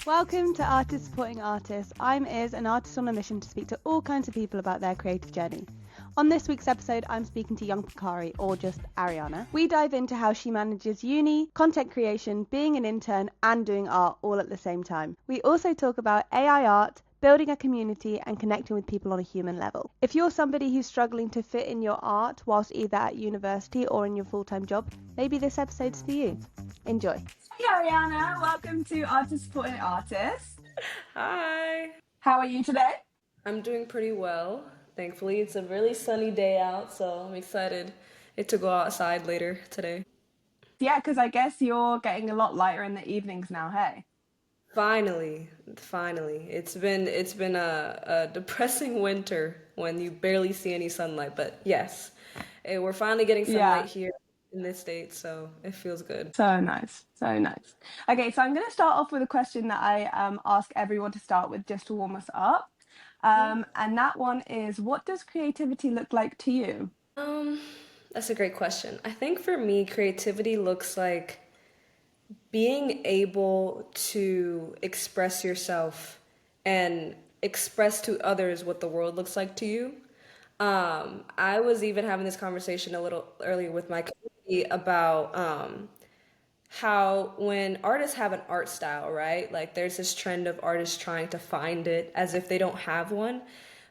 Welcome to Artists Supporting Artists. I'm Iz, an artist on a mission to speak to all kinds of people about their creative journey. On this week's episode, I'm speaking to Yungpicari, or just Arianna. We dive into how she manages uni, content creation, being an intern, and doing art all at the same time. We also talk about AI art, building a community, and connecting with people on a human level. If you're somebody who's struggling to fit in your art whilst either at university or in your full-time job, maybe this episode's for you. Enjoy. Hey Arianna, welcome to Artists Supporting Artists. Hi, How are you today? I'm doing pretty well. Thankfully, it's a really sunny day out, so I'm excited to go outside later today. Yeah, because I guess you're getting a lot lighter in the evenings now, hey? Finally. It's been a depressing winter when you barely see any sunlight, but yes, we're finally getting Yeah, sunlight here in this state, so it feels good. so nice, so nice. Okay, so I'm going to start off with a question that I ask everyone to start with just to warm us up. And that one is, what does creativity look like to you? Um, that's a great question. I think for me, creativity looks like being able to express yourself and express to others what the world looks like to you. I was even having this conversation a little earlier with my community about how when artists have an art style, right? Like there's this trend of artists trying to find it as if they don't have one.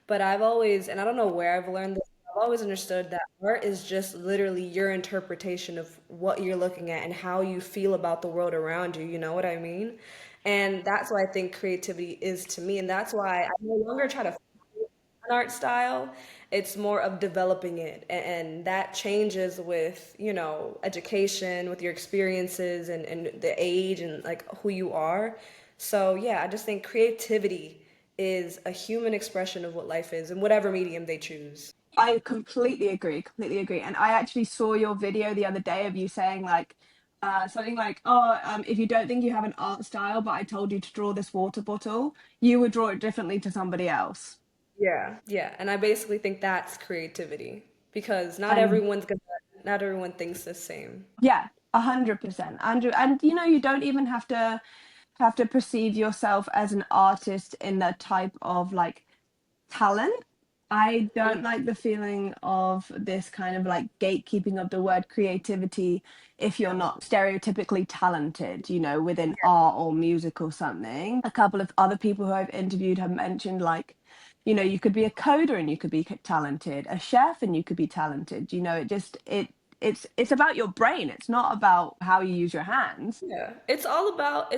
But I've always, and I don't know where I've learned this, I've always understood that art is just literally your interpretation of what you're looking at and how you feel about the world around you. You know what I mean? And that's what I think creativity is to me. And that's why I no longer try to an art style. It's more of developing it. And that changes with, education, with your experiences and the age and like who you are. So yeah, I just think creativity is a human expression of what life is in whatever medium they choose. I completely agree, completely agree. And I actually saw your video the other day of you saying like something like, "Oh, if you don't think you have an art style, but I told you to draw this water bottle, you would draw it differently to somebody else." Yeah. And I basically think that's creativity because And not everyone thinks the same. yeah, 100%, Andrew. And you don't even have to perceive yourself as an artist in the type of like talent. I don't like the feeling of this kind of like gatekeeping of the word creativity if you're not stereotypically talented, within art or music or something. A couple of other people who I've interviewed have mentioned like, you could be a coder and you could be talented, a chef and you could be talented. It's about your brain. It's not about how you use your hands. Yeah, it's all about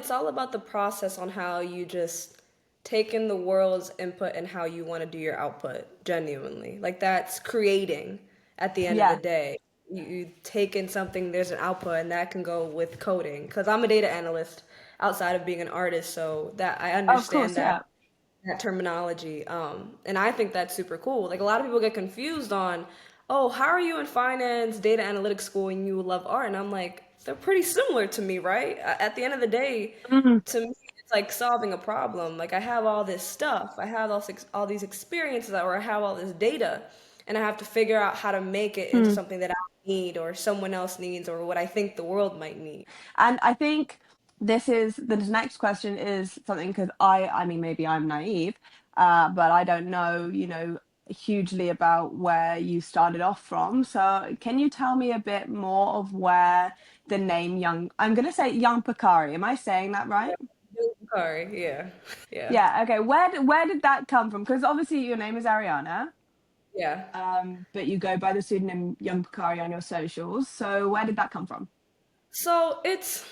the process on how you just take in the world's input and how you want to do your output genuinely. Like that's creating at the end of the Yeah, day. You take in something, there's an output, and that can go with coding. Because I'm a data analyst outside of being an artist, so that I of understand course, that yeah. that terminology. And I think that's super cool. Like a lot of people get confused on, oh, how are you in finance, data analytics school, and you love art? And I'm like, they're pretty similar to me, right? At the end of the day, Mhm. to me, it's like solving a problem. Like I have all this stuff, I have all these experiences, or I have all this data, and I have to figure out how to make it into something that I need, or someone else needs, or what I think the world might need. And I think the next question is something because I mean, maybe I'm naive, but I don't know, hugely about where you started off from. So can you tell me a bit more of where the name I'm going to say Young Picari. Am I saying that right? Sorry, yeah, yeah, Yeah. Okay. Where did that come from? Because obviously your name is Ariana, yeah. but you go by the pseudonym Young Picari on your socials. So where did that come from? So it's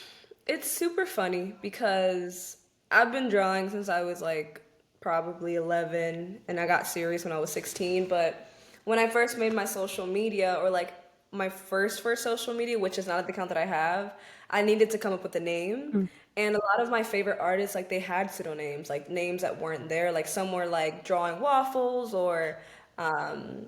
super funny because I've been drawing since I was like probably 11 and I got serious when I was 16, but when I first made my social media or like my first social media, which is not the account that I have, I needed to come up with a name. Mm. And a lot of my favorite artists like they had pseudonames, like names that weren't there, like some were like drawing waffles or um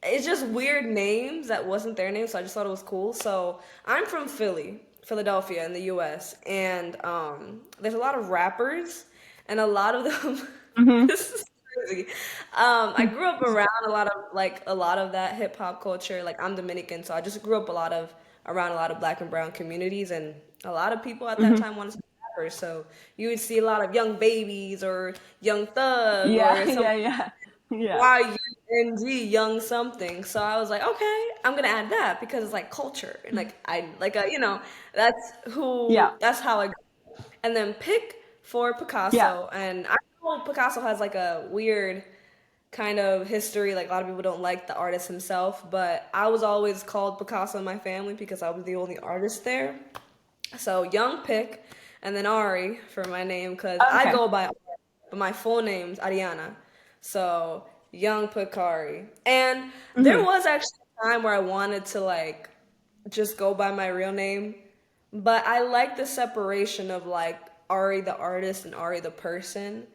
it's just weird names that wasn't their name, so I just thought it was cool. So I'm from Philadelphia in the US, and there's a lot of rappers, and a lot of them Hmm. this is crazy. I grew up around a lot of that hip hop culture. Like I'm Dominican, so I just grew up around a lot of black and brown communities, and a lot of people at that Hmm. time wanted to be rappers. So you would see a lot of young babies or young thug Yeah, or some yeah, yeah, yeah. YUNG, young something. So I was like, okay, I'm gonna add that because it's like culture and like I like Yeah, that's how I. And then pick for yeah. Picasso, and I know Picasso has like a weird kind of history. Like a lot of people don't like the artist himself, but I was always called Picasso in my family because I was the only artist there. So Young Pick, and then Ari for my name because I Okay. go by Ari, but my full name's Arianna. So Yungpicari. And there Hmm. was actually a time where I wanted to like just go by my real name, but I like the separation of like Ari the artist and Ari the person,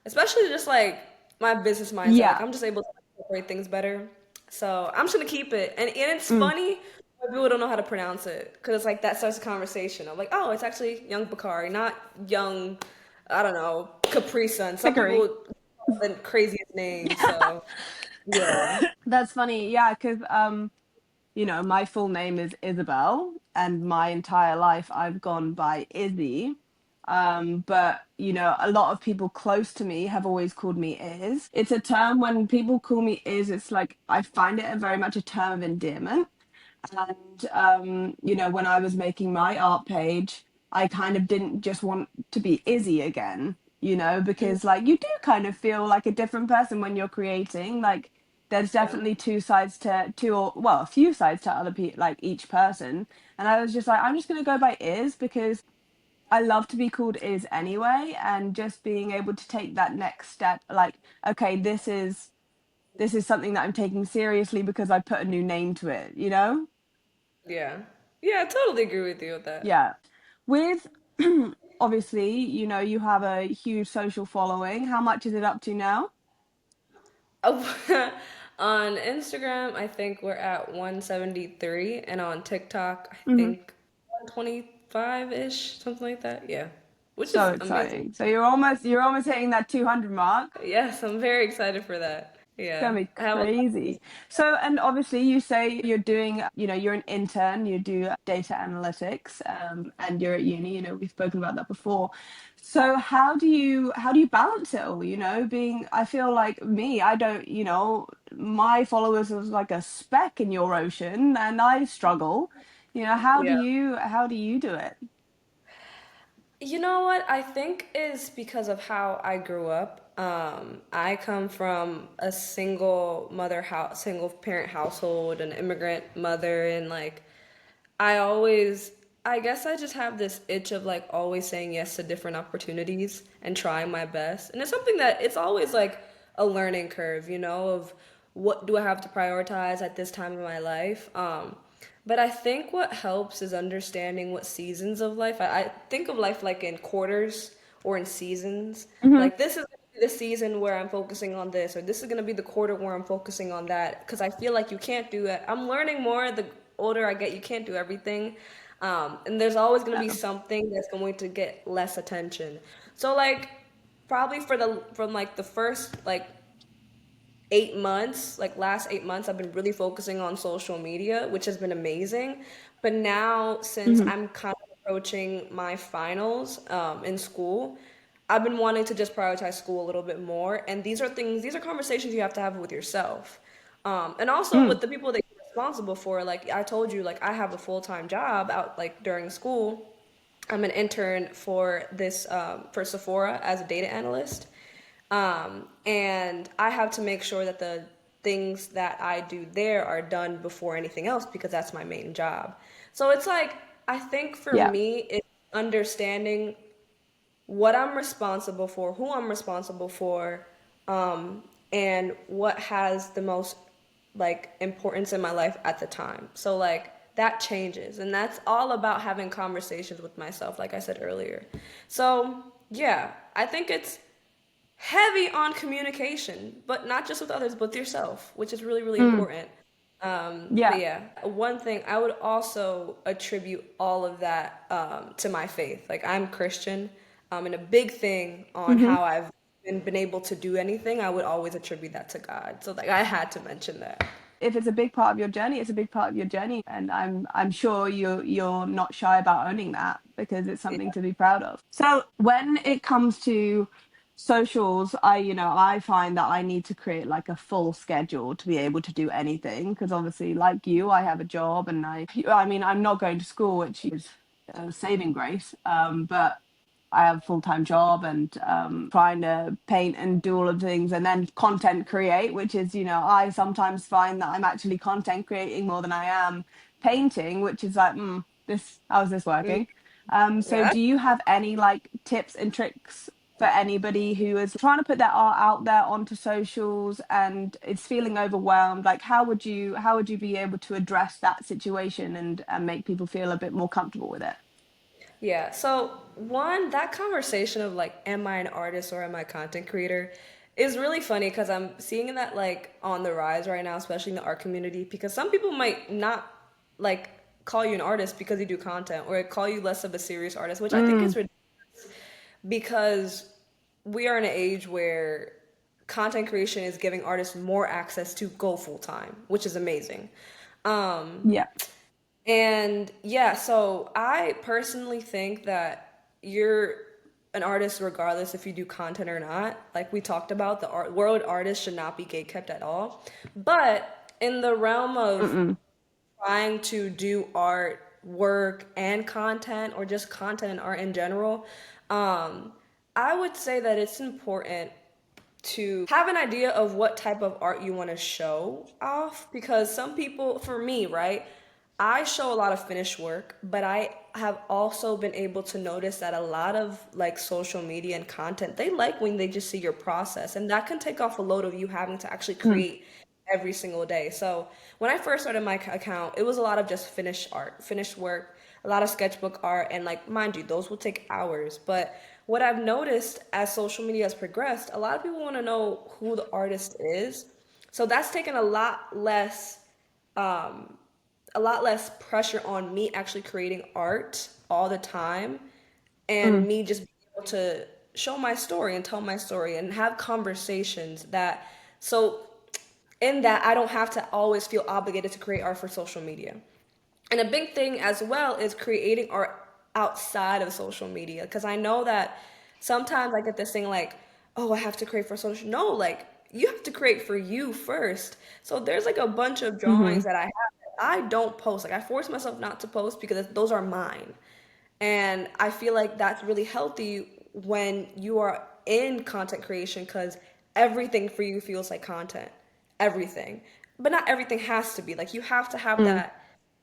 especially just like my business mindset. Like Yeah. I'm just able to separate things better. So I'm just gonna keep it. And it's Mm. funny when people don't know how to pronounce it because it's like that starts a conversation. I'm like, oh, it's actually Young Bakari, not Young, I don't know, Capri Sun. Some Pickery. people have the craziest names. So yeah, That's funny. Yeah, because my full name is Isabel, and my entire life I've gone by Izzy. But a lot of people close to me have always called me Iz. It's a term when people call me Iz, it's like I find it a very much a term of endearment. And when I was making my art page, I kind of didn't just want to be Izzy again, because like you do kind of feel like a different person when you're creating. Like there's yeah, definitely two sides to or well, a few sides to other people, like each person. And I was just like, I'm just gonna go by Iz because I love to be called Iz anyway, and just being able to take that next step, like, okay, this is something that I'm taking seriously because I put a new name to it. yeah, yeah. I totally agree with you with that. Yeah. With obviously, you have a huge social following. How much is it up to now? Oh, on Instagram, I think we're at 173, and on TikTok, I Hmm. think 125-ish, something like that. Yeah, which So is amazing. exciting. So you're almost hitting that 200 mark. Yes, I'm very excited for that. Gonna Yeah, be I have a lot of. crazy. So, and obviously, you say you're doing, you're an intern, you do data analytics, and you're at uni. We've spoken about that before. So, how do you balance it all? Being, I feel like me, I don't, my followers is like a speck in your ocean, and I struggle. How do Yeah. you do it? You know what? I think is because of how I grew up. I come from a single parent household, an immigrant mother, and like I always, I guess I just have this itch of like always saying yes to different opportunities and trying my best. And it's something that it's always like a learning curve, of what do I have to prioritize at this time in my life. But I think what helps is understanding what seasons of life. I think of life like in quarters or in seasons. Hmm. Like this is the season where I'm focusing on this, or this is gonna be the quarter where I'm focusing on that. Because I feel like you can't do it. I'm learning more the older I get. You can't do everything, and there's always gonna be something that's going to get less attention. So like probably from like the first like 8 months, like last 8 months, I've been really focusing on social media, which has been amazing. But now, since Hmm. I'm kind of approaching my finals in school, I've been wanting to just prioritize school a little bit more. And these are conversations you have to have with yourself. And also Mm. with the people that you're responsible for. Like I told you, like I have a full-time job out like during school. I'm an intern for this for Sephora as a data analyst. And I have to make sure that the things that I do there are done before anything else because that's my main job. So it's like, I think for Yeah. me, it's understanding what I'm responsible for, who I'm responsible for, and what has the most like importance in my life at the time. So like that changes, and that's all about having conversations with myself, like I said earlier. So yeah, I think it's heavy on communication, but not just with others, but with yourself, which is really, really Mm. important. But Yeah. yeah, one thing I would also attribute all of that to my faith. Like I'm Christian, and a big thing on Hmm. how I've been able to do anything, I would always attribute that to God. So like I had to mention that. if it's a big part of your journey, it's a big part of your journey, and I'm sure you're not shy about owning that, because it's something to be proud of. So when it comes to socials, I find that I need to create like a full schedule to be able to do anything, because obviously, like you, I have a job, and I mean, I'm not going to school, which is a saving grace, but I have a full-time job, and trying to paint and do all of the things, and then content create, which is, I sometimes find that I'm actually content creating more than I am painting, which is like, how's this working? So Yeah. do you have any like tips and tricks for anybody who is trying to put their art out there onto socials and is feeling overwhelmed? Like, how would you be able to address that situation and make people feel a bit more comfortable with it? Yeah. So one, that conversation of like, am I an artist or am I a content creator, is really funny because I'm seeing that like on the rise right now, especially in the art community, because some people might not like call you an artist because you do content, or call you less of a serious artist, which I think is Mm, ridiculous, because we are in an age where content creation is giving artists more access to go full time, which is amazing. Um, yeah. and yeah, so I personally think that you're an artist regardless if you do content or not. Like we talked about, the art world artist should not be gatekept at all. But in the realm of Mm-mm. trying to do art, work, and content, or just content and art in general, um, I would say that it's important to have an idea of what type of art you want to show off, because some people, for me, right, I show a lot of finished work, but I have also been able to notice that a lot of like social media and content, they like when they just see your process, and that can take off a load of you having to actually Mm. create every single day. So when I first started my account, it was a lot of just finished art, finished work, a lot of sketchbook art, and like mind you, those will take hours. But what I've noticed as social media has progressed, a lot of people want to know who the artist is. So that's taken um, a lot less pressure on me actually creating art all the time, and Mm. me just being able to show my story and tell my story and have conversations that, so in that I don't have to always feel obligated to create art for social media. And a big thing as well is creating art outside of social media. Because I know that sometimes I get this thing like, oh, I have to create for social. No, like, you have to create for you first. So there's like a bunch of Mm-hmm. drawings that I have that I don't post. Like, I force myself not to post because those are mine. And I feel like that's really healthy when you are in content creation, because everything for you feels like content. Everything. But not everything has to be. Like, you have to have Mm. that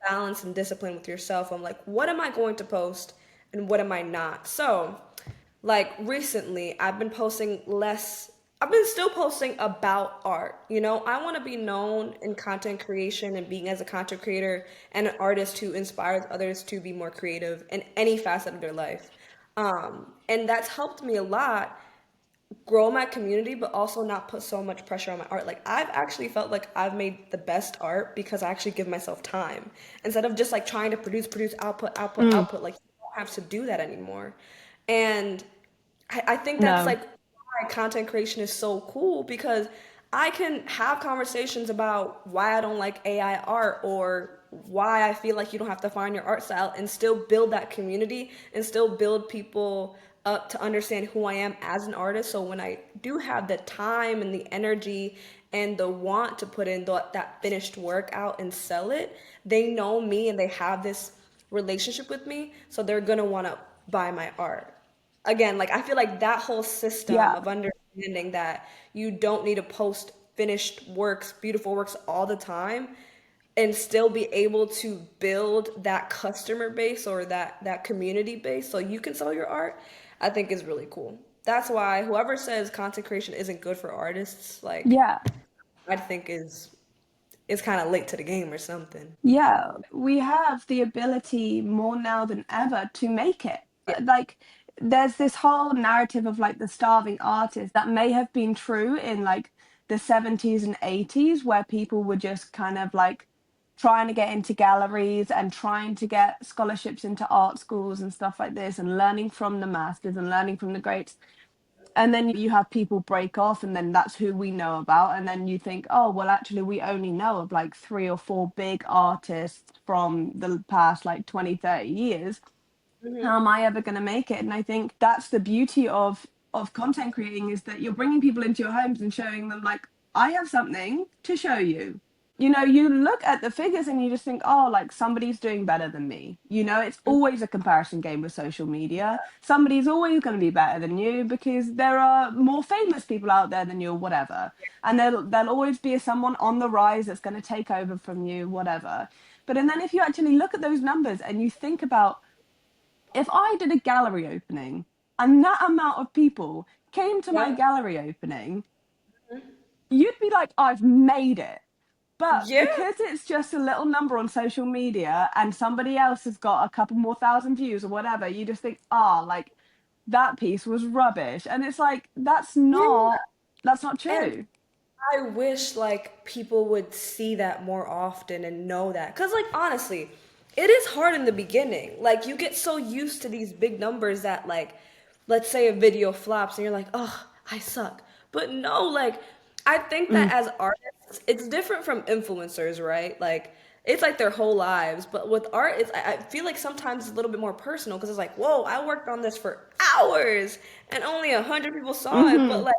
balance and discipline with yourself on like, what am I going to post and what am I not? So, like recently, I've been posting less. I've been still posting about art. I want to be known in content creation and being as a content creator and an artist who inspires others to be more creative in any facet of their life. And that's helped me a lot grow my community, but also not put so much pressure on my art. Like, I've actually felt like I've made the best art because I actually give myself time instead of just like trying to produce, output, output, Mm. output. Like, you don't have to do that anymore. And I think that's No. like why content creation is so cool, because I can have conversations about why I don't like AI art, or why I feel like you don't have to find your art style, and still build that community and still build people up to understand who I am as an artist. So when I do have the time and the energy and the want to put in that finished work out and sell it, they know me and they have this relationship with me. So they're going to want to buy my art. Again, like I feel like that whole system Yeah. of understanding that you don't need to post finished works, beautiful works all the time, and still be able to build that customer base, or that community base, so you can sell your art, I think is really cool. That's why whoever says content creation isn't good for artists, like, Yeah. I think is kind of late to the game or something. Yeah, we have the ability more now than ever to make it. Yeah. Like, there's this whole narrative of like the starving artist that may have been true in like the 70s and 80s, where people were just kind of like trying to get into galleries and trying to get scholarships into art schools and stuff like this, and learning from the masters and learning from the greats. And then you have people break off, and then that's who we know about. And then you think, oh, well, actually, we only know of like 3 or 4 big artists from the past like 20, 30 years. How am I ever going to make it? And I think that's the beauty of content creating, is that you're bringing people into your homes and showing them like, I have something to show you. You know, you look at the figures and you just think, oh, like somebody's doing better than me. You know, it's always a comparison game with social media. Somebody's always going to be better than you because there are more famous people out there than you or whatever. And there'll always be someone on the rise that's going to take over from you, whatever. But and then if you actually look at those numbers and you think about, if I did a gallery opening and that amount of people came to my Yeah. gallery opening, you'd be like, I've made it. But Yeah. because it's just a little number on social media and somebody else has got a couple more thousand views or whatever, you just think, like that piece was rubbish. And it's like, Yeah. that's not And true. I wish like people would see that more often and know that. Cause like honestly, it is hard in the beginning. Like you get so used to these big numbers that like let's say a video flops and you're like, "Oh, I suck." But no, like I think that Mm, as artists, it's different from influencers, right? Like it's like their whole lives. But with art, I feel like sometimes it's a little bit more personal because it's like, whoa, I worked on this for hours and only 100 people saw it. But mm-hmm, like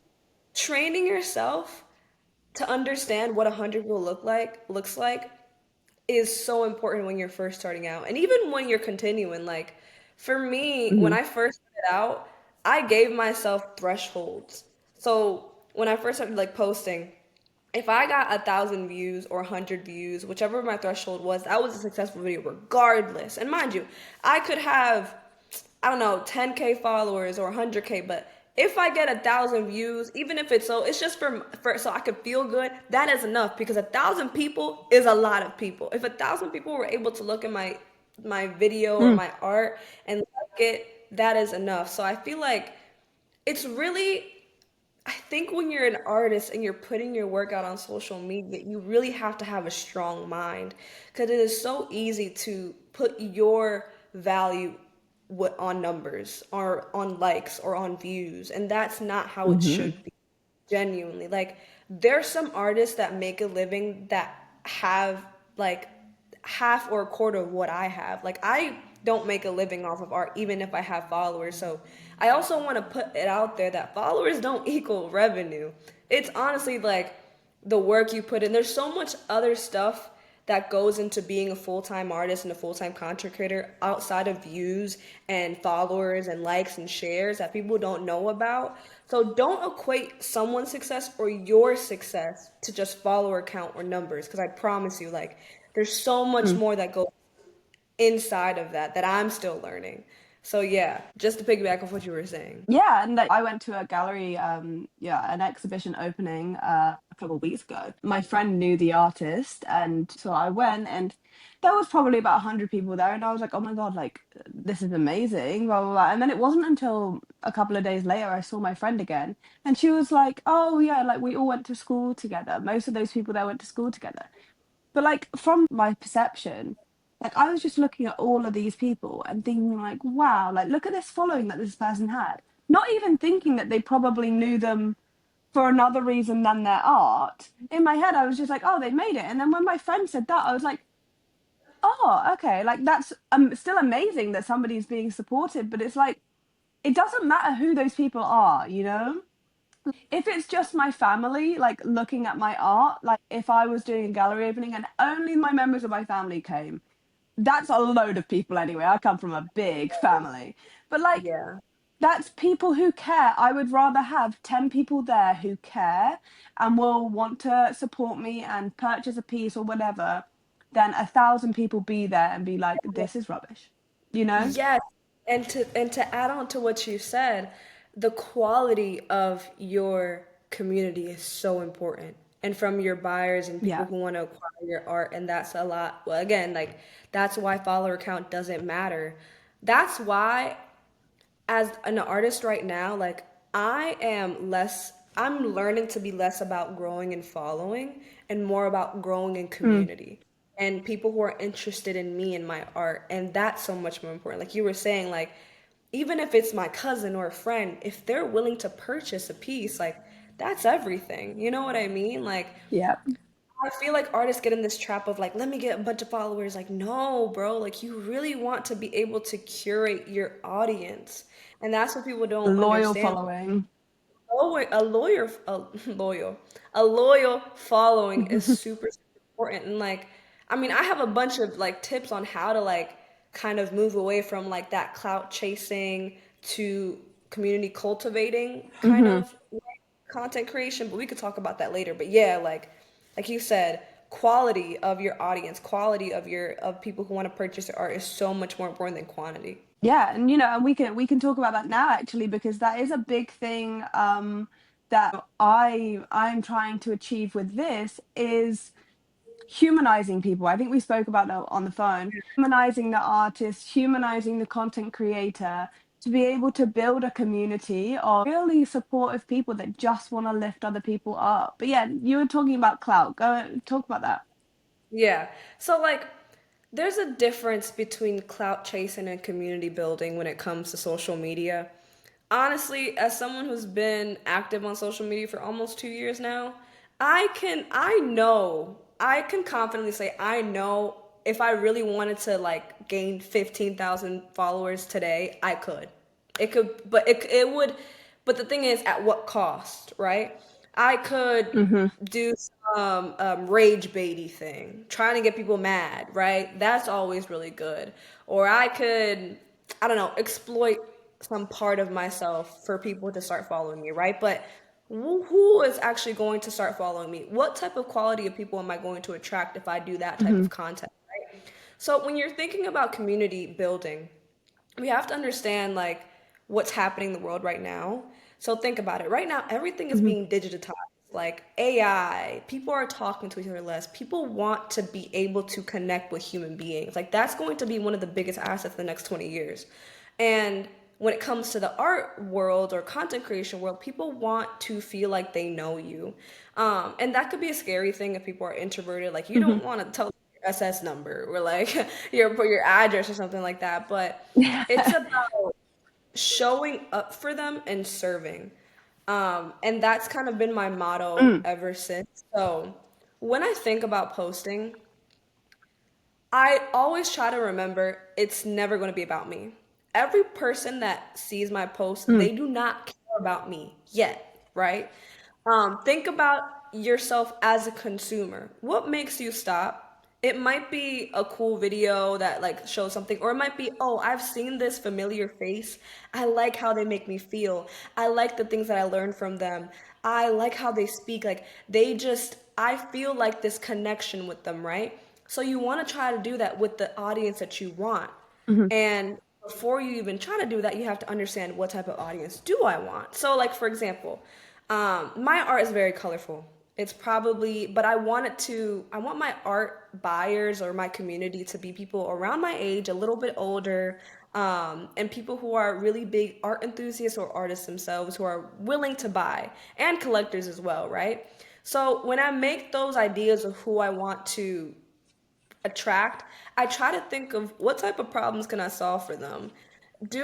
training yourself to understand what 100 will looks like is so important when you're first starting out and even when you're continuing. Like for me, when mm-hmm, I first started out, I gave myself thresholds. So when I first started like posting, if I got 1,000 views or 100 views, whichever my threshold was, that was a successful video regardless. And mind you, I could have, I don't know, 10K followers or 100K, but if I get 1,000 views, even if it's so, it's just for so I could feel good. That is enough because 1,000 people is a lot of people. If 1,000 people were able to look at my video or mm, my art and like it, that is enough. So I feel like it's really, I think when you're an artist and you're putting your work out on social media, you really have to have a strong mind because it is so easy to put your value on numbers or on likes or on views, and that's not how it mm-hmm, should be. Genuinely, like there's some artists that make a living that have like half or a quarter of what I have. Like I don't make a living off of art even if I have followers. So I also want to put it out there that followers don't equal revenue. It's honestly like the work you put in. There's so much other stuff that goes into being a full-time artist and a full-time content creator outside of views and followers and likes and shares that people don't know about. So don't equate someone's success or your success to just follower count or numbers because I promise you like there's so much mm. more that goes inside of that I'm still learning. So yeah, just to piggyback off what you were saying. Yeah, and like I went to a gallery, an exhibition opening a couple of weeks ago. My friend knew the artist, and so I went, and there was probably about 100 people there, and I was like, oh my God, like this is amazing, blah blah blah. And then it wasn't until a couple of days later I saw my friend again, and she was like, oh yeah, like we all went to school together. Most of those people there went to school together. But like from my perception, like I was just looking at all of these people and thinking like, wow, like look at this following that this person had. Not even thinking that they probably knew them for another reason than their art. In my head, I was just like, oh, they made it. And then when my friend said that, I was like, oh, okay, like that's still amazing that somebody's being supported, but it's like it doesn't matter who those people are, you know? If it's just my family, like looking at my art, like if I was doing a gallery opening and only my members of my family came, that's a load of people anyway. I come from a big family. But like, Yeah. that's people who care. I would rather have 10 people there who care and will want to support me and purchase a piece or whatever than 1,000 people be there and be like, this is rubbish, you know? Yes, and to add on to what you said, the quality of your community is so important. And from your buyers and people Yeah. who want to acquire your art, and that's a lot. Well, again, like that's why follower count doesn't matter. That's why as an artist right now, like I'm learning to be less about growing and following and more about growing in Mm, community and people who are interested in me and my art. And that's so much more important. Like you were saying, like even if it's my cousin or a friend, if they're willing to purchase a piece, like that's everything. You know what I mean? Like Yeah. I feel like artists get in this trap of like, let me get a bunch of followers. Like, no, bro, like you really want to be able to curate your audience. And that's what people don't Loyal understand. following. Loyal, a loyal following is super, super important. And like, I mean, I have a bunch of like tips on how to like kind of move away from like that clout chasing to community cultivating kind Hmm. of like, content creation, but we could talk about that later. But yeah, like you said, quality of your audience, quality of your of people who want to purchase your art is so much more important than quantity. Yeah, and and we can talk about that now actually, because that is a big thing that I'm trying to achieve with this is humanizing people. I think we spoke about that on the phone. Humanizing the artist, humanizing the content creator, to be able to build a community of really supportive people that just want to lift other people up. But yeah, you were talking about clout. Go talk about that. Yeah. So like there's a difference between clout chasing and community building when it comes to social media. Honestly, as someone who's been active on social media for almost 2 years now, I can confidently say I know if I really wanted to like gain 15,000 followers today, I could. It could, but it would, but the thing is, at what cost, right? I could Hmm. do some rage baity thing, trying to get people mad, right? That's always really good. Or I could, I don't know, exploit some part of myself for people to start following me, right? But who is actually going to start following me? What type of quality of people am I going to attract if I do that type Hmm. of content, right? So when you're thinking about community building, we have to understand like what's happening in the world right now. So think about it. Right now, everything is Hmm. being digitized. Like AI, people are talking to each other less. People want to be able to connect with human beings. Like that's going to be one of the biggest assets in the next 20 years. And when it comes to the art world or content creation world, people want to feel like they know you. And that could be a scary thing if people are introverted. Like you Hmm. don't want to tell your SS number or like your address or something like that. But it's about showing up for them and serving. And that's kind of been my motto Mm. ever since. So when I think about posting, I always try to remember it's never going to be about me. Every person that sees my post, Mm. they do not care about me yet, right? Think about yourself as a consumer. What makes you stop? It might be a cool video that like shows something, or it might be, oh, I've seen this familiar face. I like how they make me feel. I like the things that I learned from them. I like how they speak. Like I feel like this connection with them, right? So you want to try to do that with the audience that you want. Mhm. And before you even try to do that, you have to understand what type of audience do I want. So, like for example, my art is very colorful. It's probably, but I want my art buyers or my community to be people around my age, a little bit older, and people who are really big art enthusiasts or artists themselves who are willing to buy, and collectors as well, right? So when I make those ideas of who I want to attract, I try to think of what type of problems can I solve for them.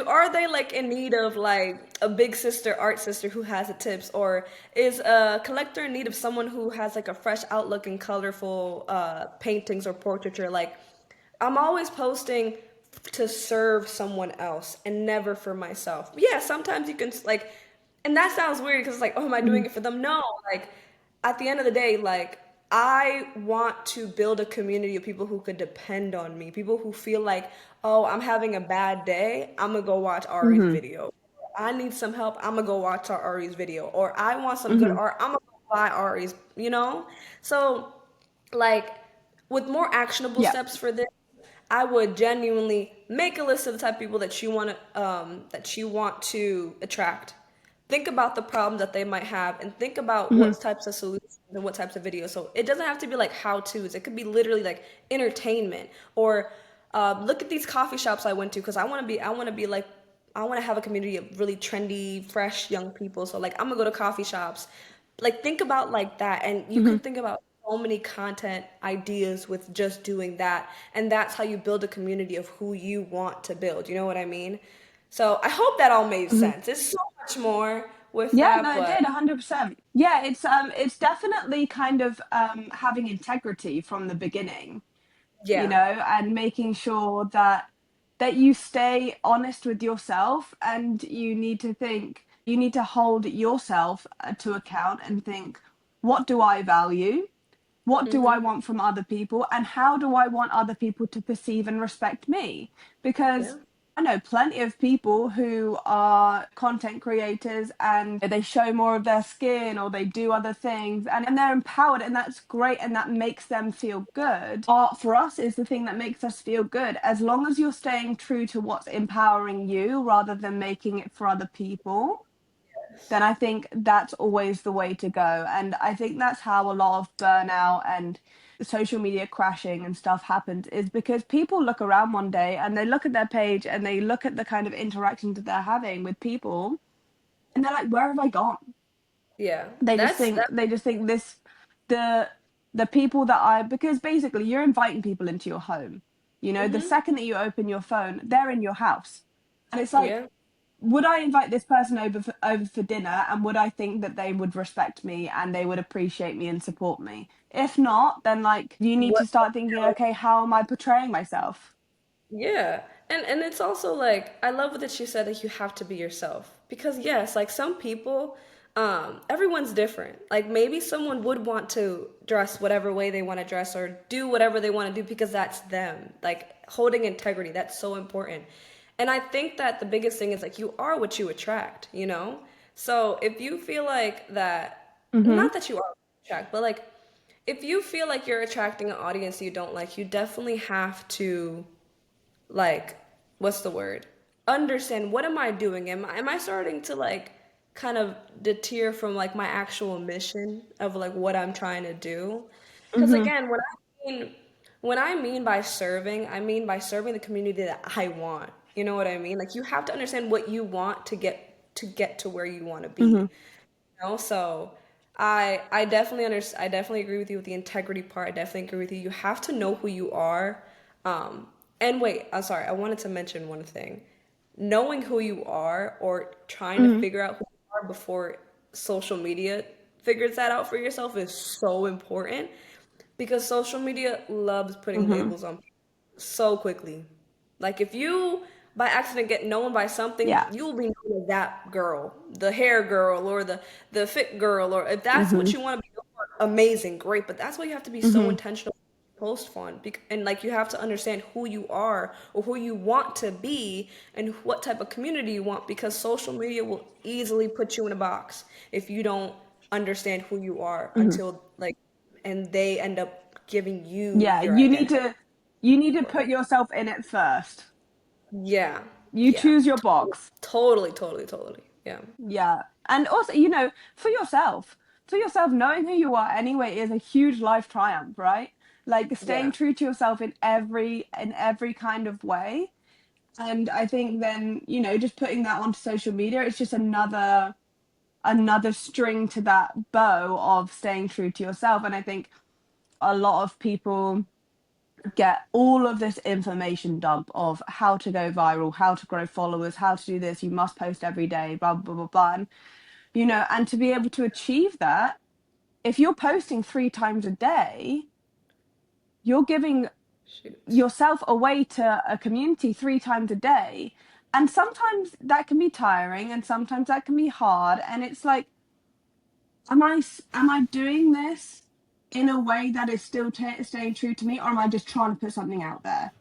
Are they like in need of like a big sister, art sister who has the tips, or is a collector in need of someone who has like a fresh outlook and colorful paintings or portraiture? Like I'm always posting to serve someone else and never for myself. Yeah, sometimes you can like, and that sounds weird because it's like, oh, am I doing Mhm. it for them? No, like at the end of the day, like I want to build a community of people who could depend on me, people who feel like, oh, I'm having a bad day, I'm gonna go watch Ari's Mhm. video. I need some help, I'm gonna go watch Ari's video. Or I want some good Mhm. art, I'm gonna go buy Ari's, you know? So like with more actionable Yeah. steps for this, I would genuinely make a list of the type of people that you want to attract. Think about the problems that they might have and think about Mhm. what types of solutions and what types of videos. So it doesn't have to be like how to's. It could be literally like entertainment or look at these coffee shops I went to because I want to have a community of really trendy, fresh young people. So like I'm gonna go to coffee shops. Like think about like that, and you Mhm. could think about so many content ideas with just doing that, and that's how you build a community of who you want to build. You know what I mean? So I hope that all made Mhm. sense. It's so much more with Yeah, that, no, it but did 100%. Yeah, it's definitely kind of having integrity from the beginning, you yeah. know, and making sure that you stay honest with yourself, and you need to hold yourself to account and think, what do I value? What do I Mm-hmm. want from other people, and how do I want other people to perceive and respect me? Yeah. Because I know plenty of people who are content creators and they show more of their skin or they do other things, and they're empowered, and that's great, and that makes them feel good. Art for us is the thing that makes us feel good. As long as you're staying true to what's empowering you rather than making it for other people, then I think that's always the way to go. And I think that's how a lot of burnout and social media crashing and stuff happens, is because people look around one day and they look at their page and they look at the kind of interactions that they're having with people, and they're like, where have I gone? Yeah. They just think this the the people that I because basically you're inviting people into your home. You know, the Mm-hmm. second that you open your phone, they're in your house. And it's like, Yeah. would I invite this person over for dinner, and would I think that they would respect me and they would appreciate me and support me? If not, then like you need to What start thinking, okay, how am I portraying myself? Yeah. And it's also like I love that you said that you have to be yourself. Because yes, like some people, everyone's different. Like maybe someone would want to dress whatever way they want to dress or do whatever they want to do because that's them. Like holding integrity, that's so important. And I think that the biggest thing is like you are what you attract, you know? So if you feel like that, Mm-hmm. not that you are what you attract, but like if you feel like you're attracting an audience you don't like, you definitely have to like what's the word, understand what am I doing, am I starting to like kind of deter from like my actual mission of like what I'm trying to do, because Mm-hmm. again when I mean by serving, I mean by serving the community that I want, you know what I mean, like you have to understand what you want to get to where you want to Mm-hmm. be, you know? So I definitely agree with you with the integrity part. I definitely agree with you. You have to know who you are. Um, and wait, I'm sorry, I wanted to mention one thing. Knowing who you are or trying to Mm-hmm. figure out who you are before social media figures that out for yourself is so important because social media loves putting Mm-hmm. labels on people so quickly. Like if you by accident get known by something, Yeah. you'll be known as that girl, the hair girl or the fit girl, or if that's Mm-hmm. what you want to be known for, amazing, great. But that's why you have to be so Mm-hmm. intentional to post fun. And like you have to understand who you are or who you want to be and what type of community you want because social media will easily put you in a box if you don't understand who you are Mm-hmm. until like and they end up giving you Yeah, your identity. you need to put yourself in it first. Yeah. You Yeah. choose your box. Totally, totally, totally. Yeah. Yeah. And also, you know, for yourself, knowing who you are anyway is a huge life triumph, right? Like Yeah. staying true to yourself in every kind of way. And I think then, you know, just putting that onto social media, it's just another string to that bow of staying true to yourself. And I think a lot of people get all of this information dump of how to go viral, how to grow followers, how to do this, you must post every day, blah blah blah blah. And, you know, and to be able to achieve that, if you're posting 3 times a day, you're giving Shoot. yourself away to a community 3 times a day. And sometimes that can be tiring and sometimes that can be hard. And it's like, am I doing this in a way that is still staying true to me, or am I just trying to put something out there?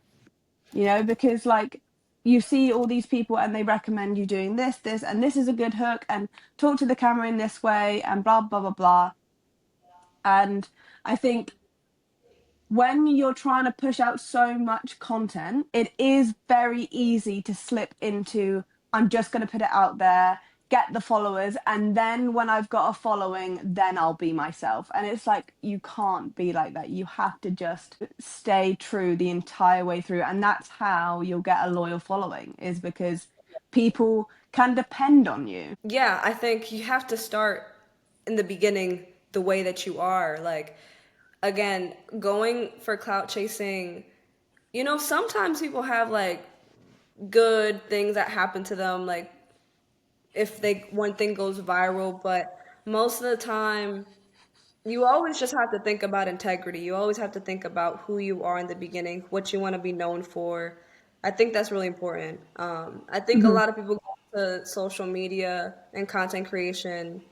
You know, because like you see all these people and they recommend you doing this, and this is a good hook, and talk to the camera in this way, and blah, blah, blah, blah. And I think when you're trying to push out so much content, it is very easy to slip into, I'm just going to put it out there, get the followers, and then when I've got a following, then I'll be myself. And it's like, you can't be like that. You have to just stay true the entire way through. And that's how you'll get a loyal following, is because people can depend on you. Yeah, I think you have to start in the beginning the way that you are. Like, again, going for clout chasing, sometimes people have like good things that happen to them, like if they one thing goes viral, but most of the time you always just have to think about integrity. You always have to think about who you are in the beginning, what you want to be known for. I think that's really important. I think a Mhm. lot of people go to social media and content creation,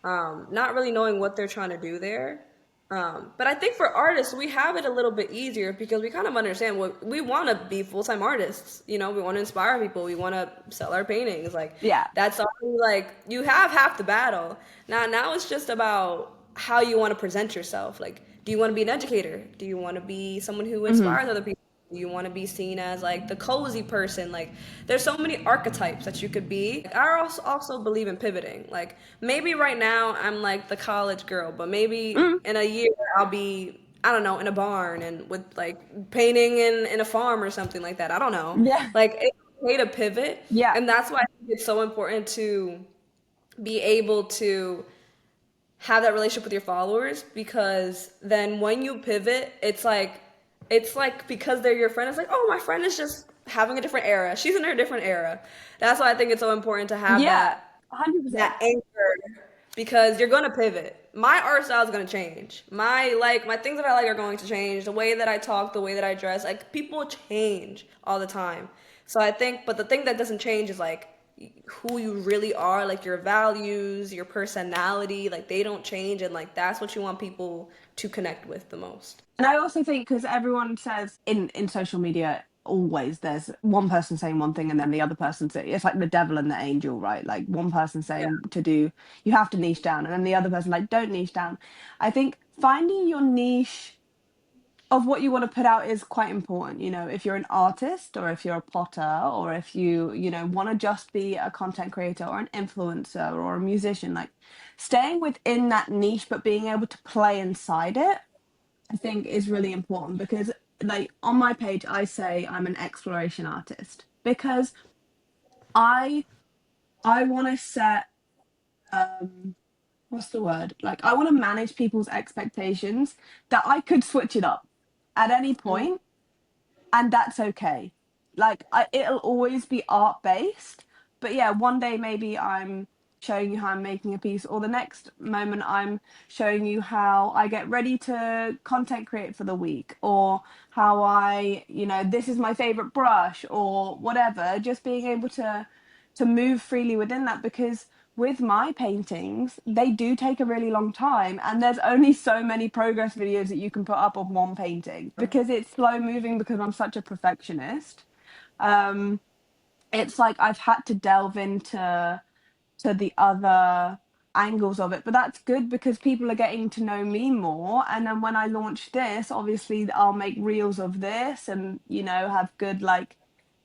not really knowing what they're trying to do there. But I think for artists, we have it a little bit easier because we kind of understand what we want to be full-time artists. You know, we want to inspire people. We want to sell our paintings. Like Yeah. that's already like you have half the battle. Now it's just about how you want to present yourself. Like, do you want to be an educator? Do you want to be someone who Mhm. inspires other people? You want to be seen as like the cozy person. Like there's so many archetypes that you could be. I also believe in pivoting. Like maybe right now I'm like the college girl, but maybe Mm. in a year I'll be, I don't know, in a barn and with like painting in a farm or something like that. I don't know. Yeah. Like it's okay to pivot, Yeah. and that's why I think it's so important to be able to have that relationship with your followers, because then when you pivot, it's like because they're your friend, it's like, oh, my friend is just having a different era. She's in her different era. That's why I think it's so important to have Yeah. that 100%. that anchor, because you're gonna pivot. My art style is gonna change. My things that I like are going to change. The way that I talk, the way that I dress, like people change all the time. So I think, but the thing that doesn't change is like who you really are, like your values, your personality, like they don't change, and like that's what you want people to connect with the most. And I also think because everyone says in social media, always there's one person saying one thing and then the other person say it's like the devil and the angel, right? Like one person Yeah. saying to do, you have to niche down, and then the other person like, don't niche down. I think finding your niche of what you want to put out is quite important. You know, if you're an artist or if you're a potter or if you want to just be a content creator or an influencer or a musician, like staying within that niche but being able to play inside it, I think is really important. Because like on my page I say I'm an exploration artist because I I want to set what's the word? Like I want to manage people's expectations that I could switch it up at any Mhm. point, and that's okay. Like it'll always be art based, but yeah, one day maybe I'm showing you how I'm making a piece, or the next moment I'm showing you how I get ready to content create for the week, or how this is my favorite brush, or whatever. Just being able to move freely within that, because with my paintings, they do take a really long time, and there's only so many progress videos that you can put up of one painting because it's slow moving. Because I'm such a perfectionist, um, it's like I've had to delve into the other angles of it. But that's good because people are getting to know me more, and then when I launch this, obviously I'll make reels of this, and have good like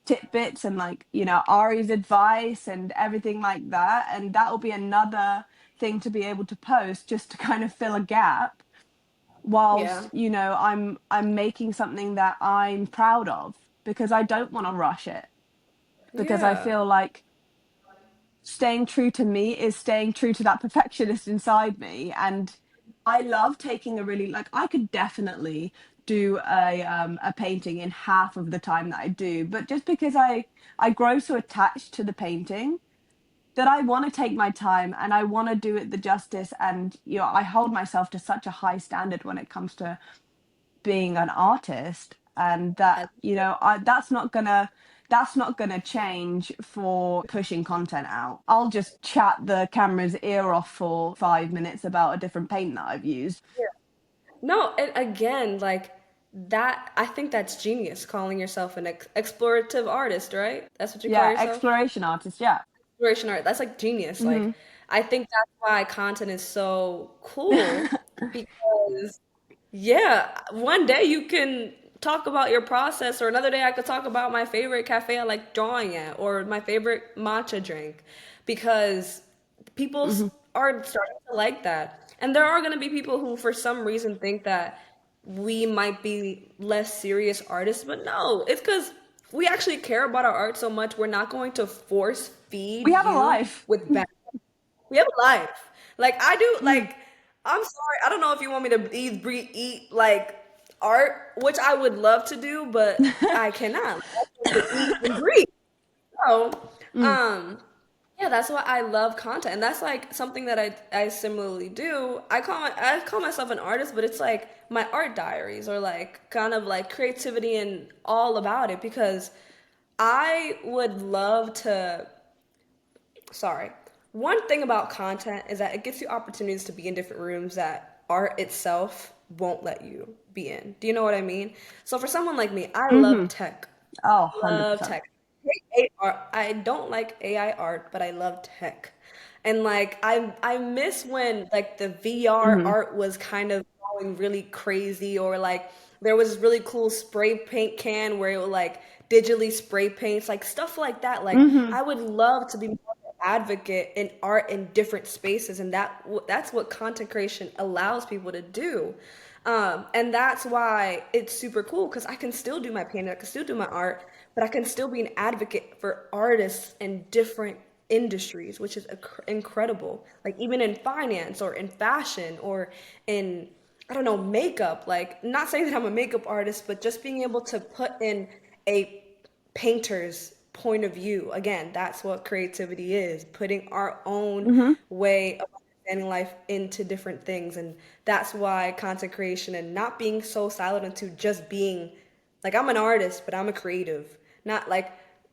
tidbits and like Ari's advice and everything like that, and that will be another thing to be able to post just to kind of fill a gap Yeah. whilst I'm making something that I'm proud of, because I don't want to rush it, because I Yeah. feel like staying true to me is staying true to that perfectionist inside me. And I love taking a really, like, I could definitely do a painting in half of the time that I do, but just because I grow so attached to the painting that I want to take my time and I want to do it the justice. And I hold myself to such a high standard when it comes to being an artist, and that As- that's not gonna change for pushing content out. I'll just chat the camera's ear off for 5 minutes about a different paint that I've used. No, and again, like that, I think that's genius, calling yourself an explorative artist, right? That's what you call Yeah, yourself? exploration artist. Yeah. Exploration art. That's like genius. Like, Hmm. I think that's why content is so cool, because yeah, one day you can talk about your process, or another day I could talk about my favorite cafe I like drawing at, or my favorite matcha drink, because people Hmm. are starting to like that. And there are going to be people who, for some reason, think that we might be less serious artists, but no, it's because we actually care about our art so much. We're not going to force We feed have a you life. with bad. We have a life. Like I do. Mm. Like I'm sorry. I don't know if you want me to eat, breathe, eat like art, which I would love to do, but I cannot. Like, I have to eat and breathe. So, Mm. um, yeah, that's why I love content, and that's like something that I similarly do. I call myself an artist, but it's like my art diaries or like kind of like creativity and all about it because I would love to. Sorry. One thing about content is that it gives you opportunities to be in different rooms that art itself won't let you be in. Do you know what I mean? So for someone like me, I love Mhm. tech. Oh, Love 100%. tech. Hate art. I don't like AI art, but I love tech. And like I miss when like the VR Mhm. art was kind of going really crazy or like there was this really cool spray paint can where it would like digitally spray paints, like stuff like that. Like Mhm. I would love to be more of an advocate in art in different spaces and that's what content creation allows people to do. And that's why it's super cool because I can still do my painting, I can still do my art, but I can still be an advocate for artists in different industries, which is incredible. Like even in finance or in fashion or in, I don't know, makeup. Like, not saying that I'm a makeup artist, but just being able to put in a painter's point of view. Again, that's what creativity is, putting our own Mhm. way of understanding life into different things. And that's why content creation and not being so siloed into just being like I'm an artist, but I'm a creative. Not like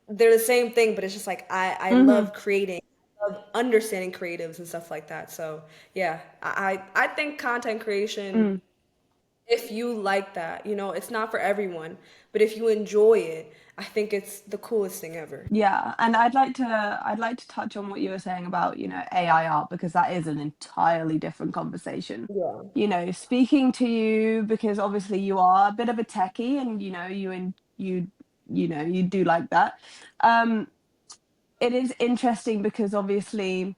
they're the same thing, but it's just like I Mhm. love creating, I love understanding creatives and stuff like that. So yeah, I think content creation, Mm. if you like that, it's not for everyone, but if you enjoy it, I think it's the coolest thing ever. Yeah, and I'd like to touch on what you were saying about, AI art because that is an entirely different conversation. Yeah. Speaking to you because obviously you are a bit of a techie and you do like that. Um, it is interesting because obviously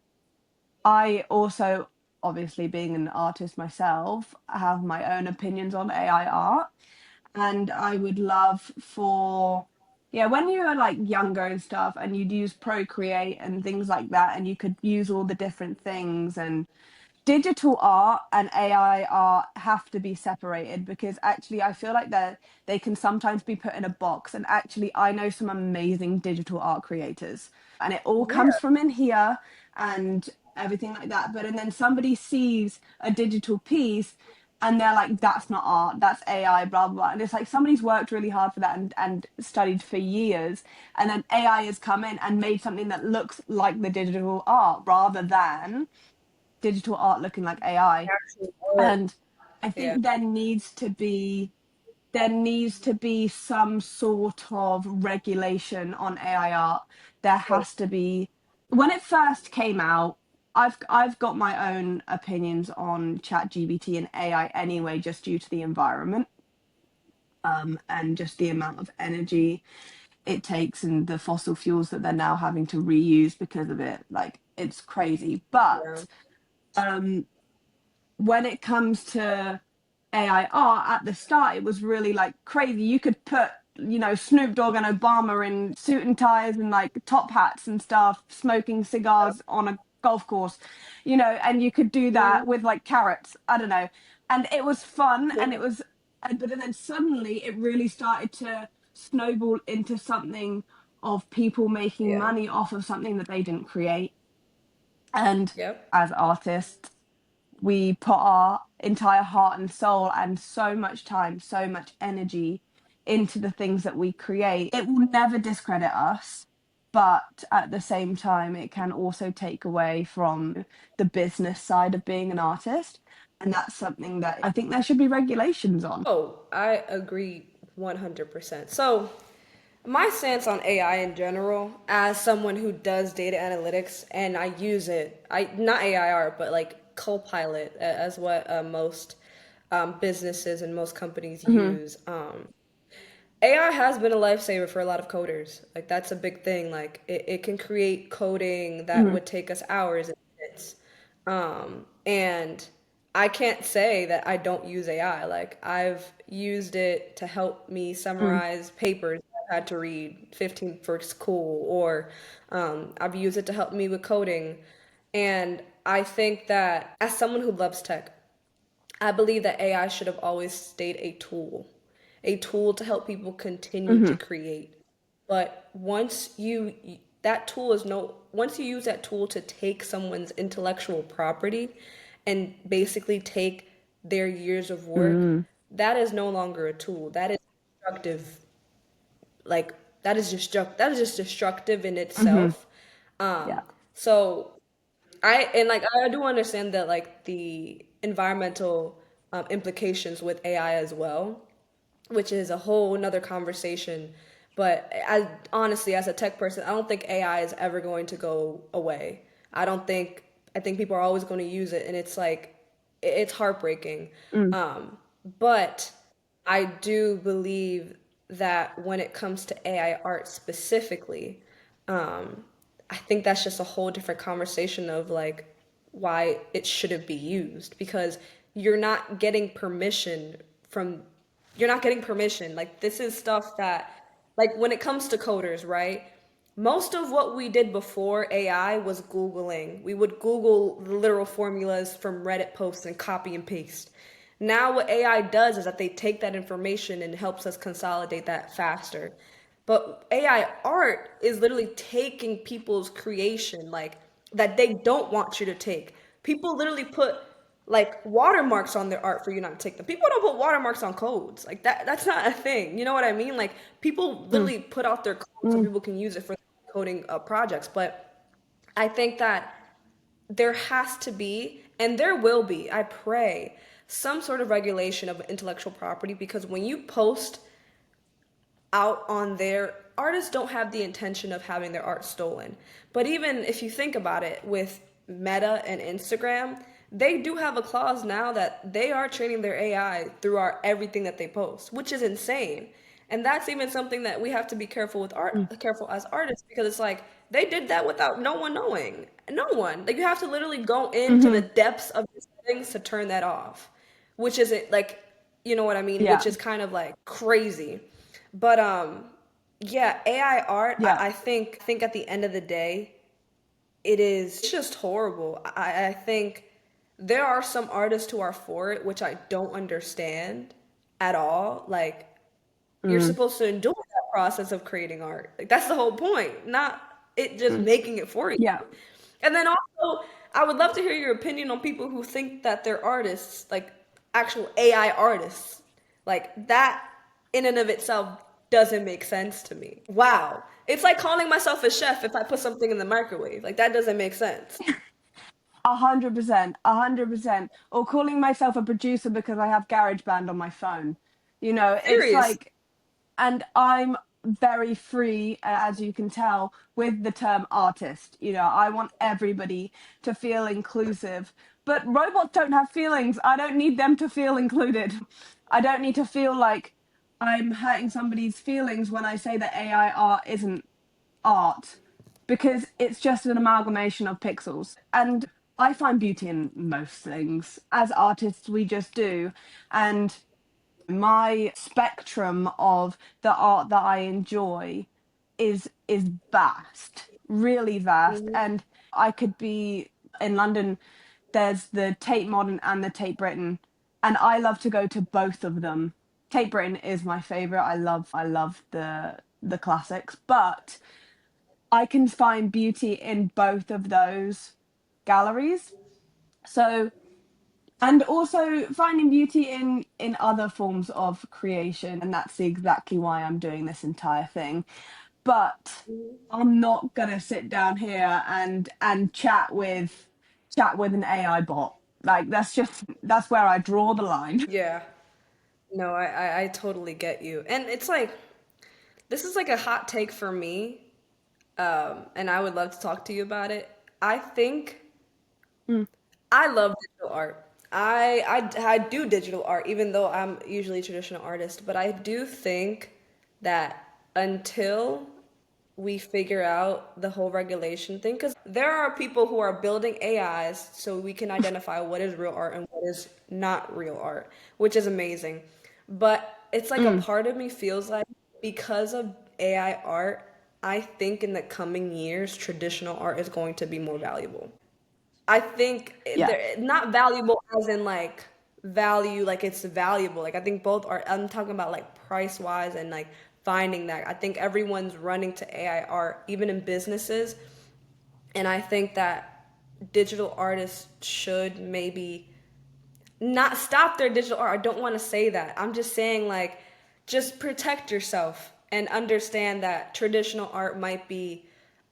I also, obviously being an artist myself, have my own opinions on AI art. And I would love for, yeah, when you were like younger and stuff and you'd use Procreate and things like that, and you could use all the different things and digital art and AI art have to be separated because actually I feel like they can sometimes be put in a box and actually I know some amazing digital art creators and it all comes Yeah. from in here and everything like that, but and then somebody sees a digital piece and they're like, that's not art, that's AI, blah blah blah. And it's like somebody's worked really hard for that and studied for years, and then AI has come in and made something that looks like the digital art rather than digital art looking like AI. Actual art. And I Yeah. think there needs to be some sort of regulation on AI art. There has to be. When it first came out, I've got my own opinions on ChatGPT and AI anyway, just due to the environment, and just the amount of energy it takes and the fossil fuels that they're now having to reuse because of it. Like it's crazy. Yeah. But um when it comes to AI art at the start, it was really like crazy. You could put, Snoop Dogg and Obama in suit and ties and like top hats and stuff, smoking cigars on a golf course, and you could do that Mhm. with like carrots. I don't know. And it was fun and it was, but then suddenly it really started to snowball into something of people making Yeah. money off of something that they didn't create. And Yep. as artists, we put our entire heart and soul and so much time, so much energy into the things that we create. It will never discredit us, but at the same time, it can also take away from the business side of being an artist. And that's something that I think there should be regulations on. Oh, I agree 100%. So, my stance on AI in general, as someone who does data analytics and I use it, I not AI art, but like Copilot as what most businesses and most companies Hmm. use. AI has been a lifesaver for a lot of coders. Like that's a big thing. Like it can create coding that Hmm. would take us hours and minutes. And I can't say that I don't use AI. Like I've used it to help me Hmm. summarize papers I've had to read 15 for school, or I've used it to help me with coding. And I think that as someone who loves tech, I believe that AI should have always stayed a tool to help people continue to Hmm. create. But that tool is no once you use that tool to take someone's intellectual property and basically take their years of work, Mm. that is no longer a tool. That is destructive. Like that is just destructive in Hmm. itself. Yeah. So I do understand that like the environmental implications with AI as well, which is a whole nother conversation. But honestly, as a tech person, I don't think AI is ever going to go away. I think people are always going to use it, and it's like it's heartbreaking. Mm. Um, but I do believe that when it comes to AI art specifically, um, I think that's just a whole different conversation of like why it shouldn't be used because you're not getting permission from you're not getting permission. Like this is stuff that like when it comes to coders, right? Most of what we did before AI was Googling. We would Google the literal formulas from Reddit posts and copy and paste. Now, what AI does is that they take that information and helps us consolidate that faster. But AI art is literally taking people's creation, like that they don't want you to take. People literally put like watermarks on their art for you not to take them. People don't put watermarks on codes. Like that's not a thing. You know what I mean? Like people Mm. literally put out their code so Mm. people can use it for coding projects. But I think that there has to be, and there will be, I pray, some sort of regulation of intellectual property because when you post out on there, artists don't have the intention of having their art stolen. But even if you think about it with Meta and Instagram, they do have a clause now that they are training their AI through everything that they post, which is insane. And that's even something that we have to be careful with Mm. careful as artists because it's like they did that without no one knowing. No one. Like you have to literally go into the Hmm. depths of your settings to turn that off, which isn't like, you know what I mean, Yeah. which is kind of like crazy. But yeah, AI art, Yeah. I think at the end of the day, it's just horrible. I think there are some artists who are for it, which I don't understand at all. Like you're Mm. supposed to enjoy that process of creating art. Like that's the whole point, not it just Mm. making it for you. Yeah. And then also, I would love to hear your opinion on people who think that they're artists, like actual AI artists. Like that in and of itself doesn't make sense to me. Wow. It's like calling myself a chef if I put something in the microwave. Like that doesn't make sense. 100%, 100%. Or calling myself a producer because I have GarageBand on my phone. It's Serious. like, and I'm very free, as you can tell, with the term artist. I want everybody to feel inclusive. But robots don't have feelings. I don't need them to feel included. I don't need to feel like I'm hurting somebody's feelings when I say that AI art isn't art because it's just an amalgamation of pixels. And I find beauty in most things. As artists, we just do. And my spectrum of the art that I enjoy is vast, really vast. Mhm. And I could be in London, there's the Tate Modern and the Tate Britain, and I love to go to both of them. Tate Britain is my favorite. I love the classics, but I can find beauty in both of those galleries. So, and also finding beauty in other forms of creation, and that's exactly why I'm doing this entire thing. But I'm not gonna sit down here and chat with an AI bot. Like that's where I draw the line. Yeah. No, I totally get you. And it's like this is like a hot take for me. And I would love to talk to you about it. I think Mm. I love digital art. I do digital art, even though I'm usually a traditional artist. But I do think that until we figure out the whole regulation thing, because there are people who are building AIs so we can identify what is real art and what is not real art, which is amazing. But it's like a Mm. part of me feels like because of AI art, I think in the coming years, traditional art is going to be more valuable. I think Yeah. they're not valuable as in like value, like it's valuable. Like I think both are, I'm talking about like price wise and like finding that. I think everyone's running to AI art, even in businesses. And I think that digital artists should maybe not stop their digital art. I don't want to say that. I'm just saying, like, just protect yourself and understand that traditional art might be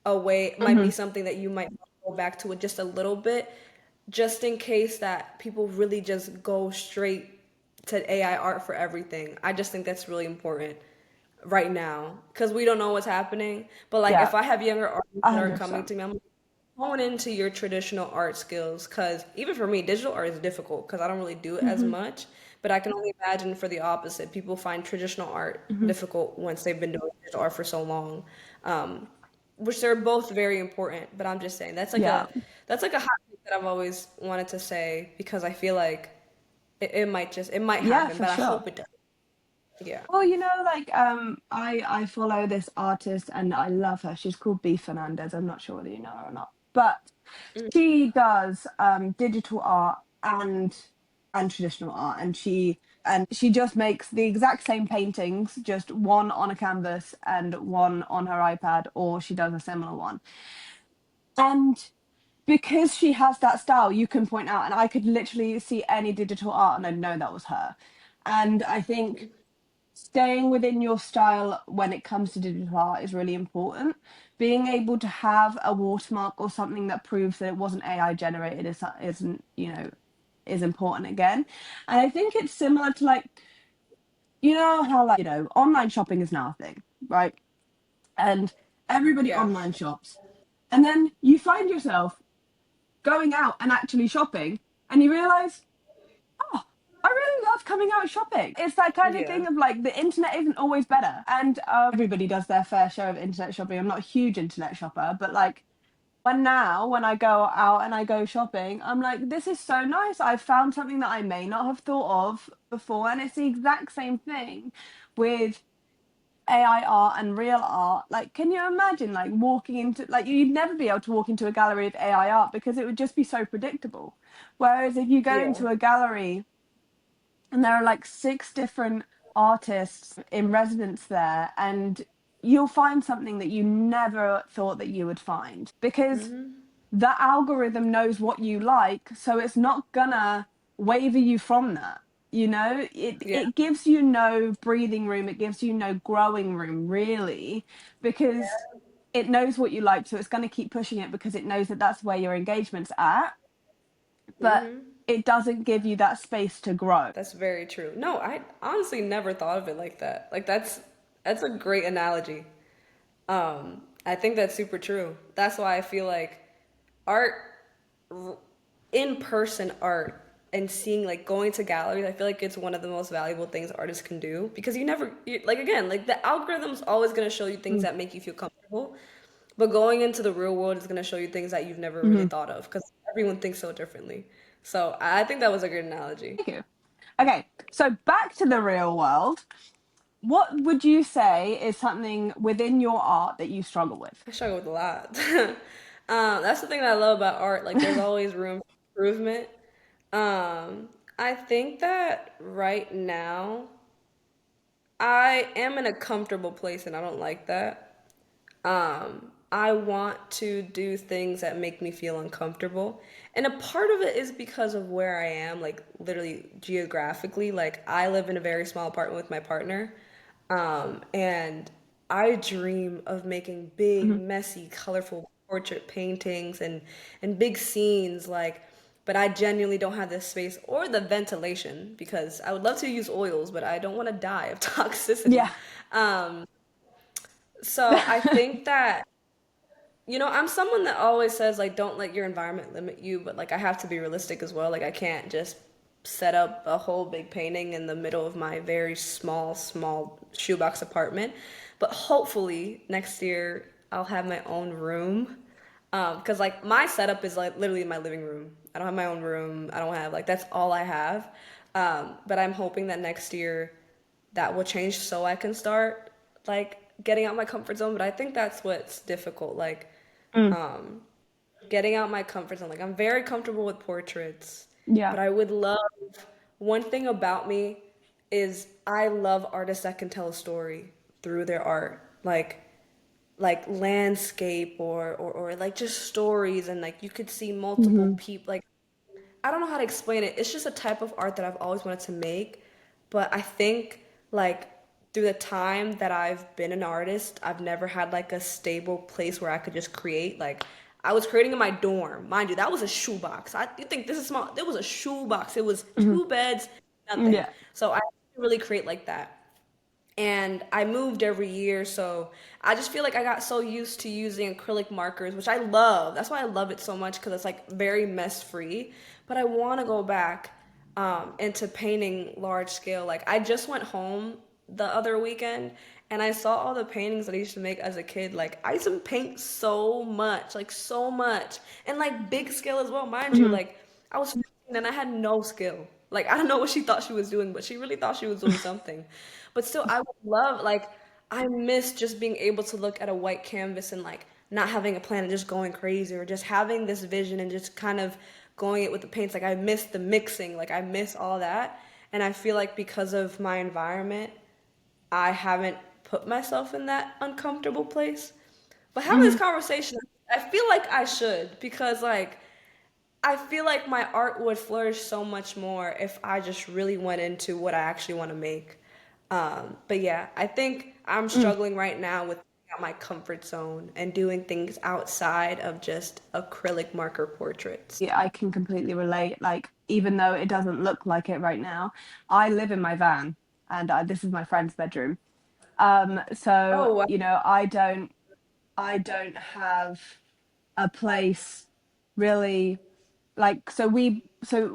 a way, might be Hmm. something that you might go back to it just a little bit, just in case that people really just go straight to AI art for everything. I just think that's really important right now because we don't know what's happening. But like, Yeah, if I have younger artists that are coming 100%. to me, I'm like, hone into your traditional art skills because even for me, digital art is difficult because I don't really do it as Hmm. much. But I can only imagine for the opposite. People find traditional art Hmm. difficult once they've been doing digital art for so long, um, which they're both very important. But I'm just saying Yeah. that's like a hot take that I've always wanted to say because I feel like it might Yeah, happen, for but I sure. hope it does. Yeah. Well, like I follow this artist and I love her. She's called B Fernandez. I'm not sure whether you know her or not, but she does digital art and traditional art, and she just makes the exact same paintings, just one on a canvas and one on her iPad, or she does a similar one. And because she has that style, you can point out, and I could literally see any digital art and I'd know that was her. And I think staying within your style when it comes to digital art is really important. Being able to have a watermark or something that proves that it wasn't AI generated isn't, is important again. And I think it's similar to like, how like, online shopping is now a thing, right? And everybody Yeah. online shops. And then you find yourself going out and actually shopping and you realize, oh, I really love coming out shopping. It's that kind of Yeah. thing of like the internet isn't always better. And everybody does their fair share of internet shopping. I'm not a huge internet shopper, but like when I go out and I go shopping, I'm like, this is so nice. I've found something that I may not have thought of before. And it's the exact same thing with AI art and real art. Like, can you imagine like walking into like you'd never be able to walk into a gallery of AI art because it would just be so predictable. Whereas if you go Yeah. into a gallery and there are like six different artists in residence there, and you'll find something that you never thought that you would find because the algorithm knows what you like, so it's not gonna waver you from that. it Yeah. it gives you no breathing room, it gives you no growing room really, because it knows what you like, so it's going to keep pushing it because it knows that that's where your engagement's at, but it doesn't give you that space to grow. That's very true. No, I honestly never thought of it like that. Like that's a great analogy. I think that's super true. That's why I feel like art, in-person art, and seeing like going to galleries, I feel like it's one of the most valuable things artists can do because like again, like the algorithm's always gonna show you things that make you feel comfortable, but going into the real world is gonna show you things that you've never really Mm-hmm. thought of because everyone thinks so differently. So I think that was a good analogy. Thank you. Okay, so back to the real world. What would you say is something within your art that you struggle with? I struggle with a lot. That's the thing that I love about art. Like, there's always room for improvement. I think that right now I am in a comfortable place, and I don't like that. I want to do things that make me feel uncomfortable. And a part of it is because of where I am, like literally geographically. Like I live in a very small apartment with my partner. And I dream of making big, Mhm. messy, colorful portrait paintings and big scenes like but I genuinely don't have the space or the ventilation because I would love to use oils, but I don't want to die of toxicity. Yeah. Um, so I think that I'm someone that always says like don't let your environment limit you, but like I have to be realistic as well. Like I can't just set up a whole big painting in the middle of my very small shoebox apartment. But hopefully next year I'll have my own room. Because like my setup is like literally my living room. I don't have my own room. I don't have like that's all I have. But I'm hoping that next year that will change so I can start like getting out my comfort zone. But I think that's what's difficult. Like Mm. um, getting out my comfort zone. Like I'm very comfortable with portraits, Yeah. but I would love one thing about me is I love artists that can tell a story. through their art, like landscape or like just stories, and like you could see multiple Hmm. people. Like, I don't know how to explain it. It's just a type of art that I've always wanted to make. But I think like through the time that I've been an artist, I've never had like a stable place where I could just create. Like, I was creating in my dorm. Mind you, that was a shoebox. You think this is small? It was a shoebox. It was Hmm. two beds, nothing. Yeah. So I didn't really create like that. And I moved every year, so I just feel like I got so used to using acrylic markers, which I love. That's why I love it so much, because it's like very mess free. But I want to go back into painting large scale. Like, I just went home the other weekend and I saw all the paintings that I used to make as a kid. Like, I used to paint so much, like so much, and like big scale as well, mind you. Hmm. Like, I was 15 and I had no skill. Like, I don't know what she thought she was doing, but she really thought she was doing something. But still, I would love, like, I miss just being able to look at a white canvas and like not having a plan and just going crazy, or just having this vision and just kind of going it with the paints. Like, I miss the mixing, like I miss all that. And I feel like because of my environment, I haven't put myself in that uncomfortable place. But having this Hmm. conversation, I feel like I should, because like I feel like my art would flourish so much more if I just really went into what I actually want to make. But yeah, I think I'm struggling right now with out my comfort zone and doing things outside of just acrylic marker portraits. Yeah, I can completely relate. Like, even though it doesn't look like it right now, I live in my van, and this is my friend's bedroom. So Oh, wow. I don't have a place really, like, so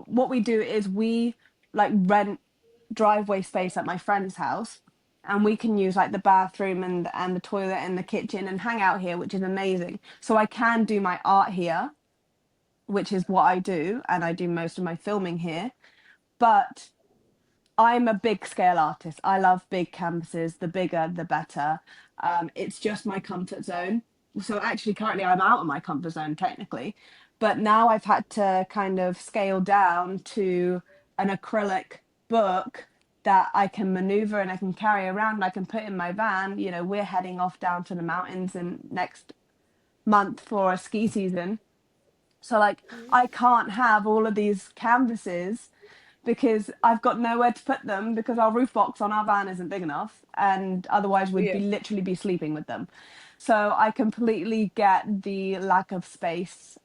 what we do is we like rent driveway space at my friend's house, and we can use like the bathroom and the toilet and the kitchen and hang out here, which is amazing. So I can do my art here, which is what I do, and I do most of my filming here. But I'm a big scale artist. I love big canvases. The bigger, the better. It's just my comfort zone. So actually, currently, I'm out of my comfort zone technically, but now I've had to kind of scale down to an acrylic book that I can maneuver and I can carry around. I can put in my van. We're heading off down to the mountains in next month for a ski season. So like I can't have all of these canvases because I've got nowhere to put them because our roof box on our van isn't big enough, and otherwise we'd Yeah. be literally be sleeping with them. So I completely get the lack of space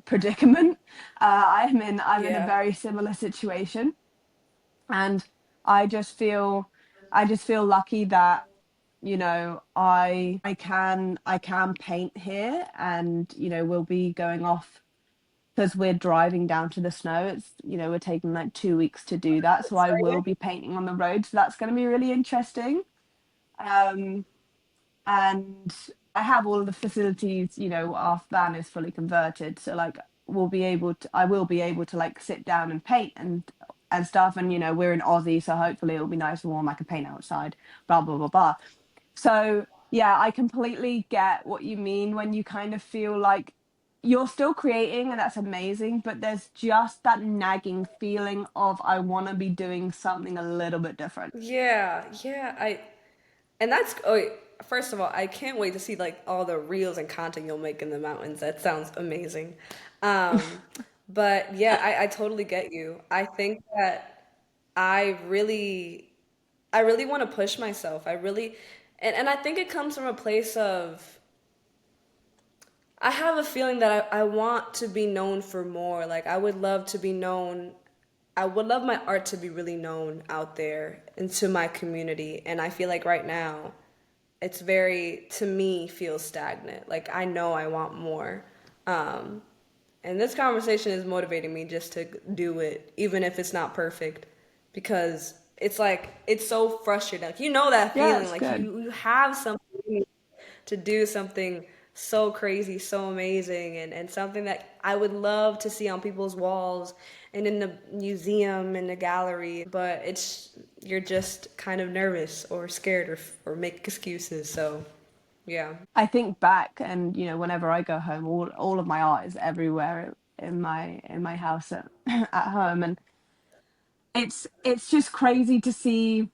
predicament. I'm in a Yeah. very similar situation, and I just feel lucky that I can paint here, and we'll be going off because we're driving down to the snow. We're taking like 2 weeks to do that, so I will Exciting. be painting on the road, so that's going to be really interesting. um and I have all of the facilities. Our van is fully converted, so like I will be able to like sit down and paint and stuff. And we're in Aussie, so hopefully it'll be nice and warm. I can paint outside, blah blah blah blah. So yeah, I completely get what you mean when you kind of feel like you're still creating, and that's amazing, but there's just that nagging feeling of I want to be doing something a little bit different. Yeah, yeah. And that's, oh, wait, first of all, I can't wait to see like all the reels and content you'll make in the mountains. That sounds amazing. Um, but yeah, I totally get you. I think that I really, I really want to push myself. And I think it comes from a place of, I have a feeling that I want to be known for more. Like, I would love to be known. I would love my art to be really known out there into my community. And I feel like right now, it's very, to me, feels stagnant. Like, I know I want more. Um, and this conversation is motivating me just to do it, even if it's not perfect, because it's like, it's so frustrating. Like, you know that Yeah, feeling, it's like good. you have something to do something so crazy, so amazing, and something that I would love to see on people's walls and in the museum and the gallery. But it's, you're just kind of nervous or scared or make excuses. So yeah. I think back, and whenever I go home, all of my art is everywhere in my house at, at home, and it's just crazy to see